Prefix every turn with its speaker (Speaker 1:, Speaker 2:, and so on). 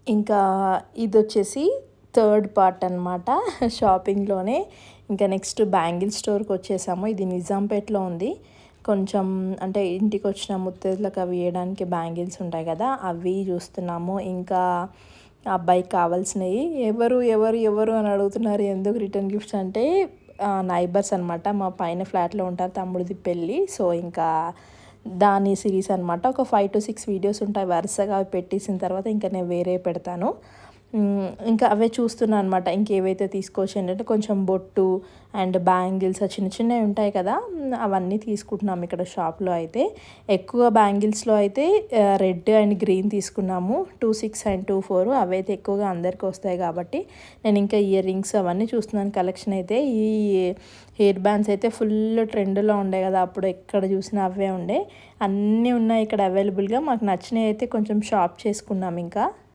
Speaker 1: ఇంకా ఇదొచ్చేసి third part అనమాట షాపింగ్‌లోనే. ఇంకా నెక్స్ట్ బ్యాంగిల్ స్టోర్‌కి వచ్చేసాము. ఇది నిజాంపేట్‌లో ఉంది. కొంచెం అంటే ఇంటికొచ్చిన ముత్తైదులకు అవి వేయడానికి బ్యాంగిల్స్ ఉంటాయి కదా! అవి చూస్తున్నాము. ఇంకా అబ్బాయికి కావాల్సినయి ఎవరు, ఎవరు, ఎవరు అని అడుగుతున్నారు. ఎందుకు రిటర్న్ గిఫ్ట్స్ అంటే నైబర్స్ అనమాట. మా పైన ఫ్లాట్‌లో ఉంటారు. తమ్ముడిది పెళ్ళి. సో, ఇంకా దాని సిరీస్ అనమాట. ఒక 5-6 వీడియోస్ ఉంటాయి వరుసగా. అవి పెట్టేసిన తర్వాత ఇంకా నేను వేరే పెడతాను. ఇంకా అవే చూస్తున్నా అనమాట. ఇంకేవైతే తీసుకోవచ్చు ఏంటంటే కొంచెం బొట్టు అండ్ బ్యాంగిల్స్ చిన్న చిన్నవి ఉంటాయి కదా! అవన్నీ తీసుకుంటున్నాం ఇక్కడ షాప్‌లో అయితే. ఎక్కువ బ్యాంగిల్స్‌లో అయితే రెడ్ అండ్ గ్రీన్ తీసుకున్నాము. 26 అండ్ 24 అవైతే ఎక్కువగా అందరికి వస్తాయి కాబట్టి నేను ఇంకా ఇయర్ రింగ్స్ అవన్నీ చూస్తున్నాను కలెక్షన్ అయితే. ఈ హెయిర్ బ్యాండ్స్ అయితే ఫుల్ ట్రెండ్‌లో ఉండే కదా! అప్పుడు ఎక్కడ చూసినా అవే ఉండే. అన్నీ ఉన్నాయి ఇక్కడ అవైలబుల్‌గా. మాకు నచ్చినవి అయితే కొంచెం షాప్ చేసుకున్నాం ఇంకా.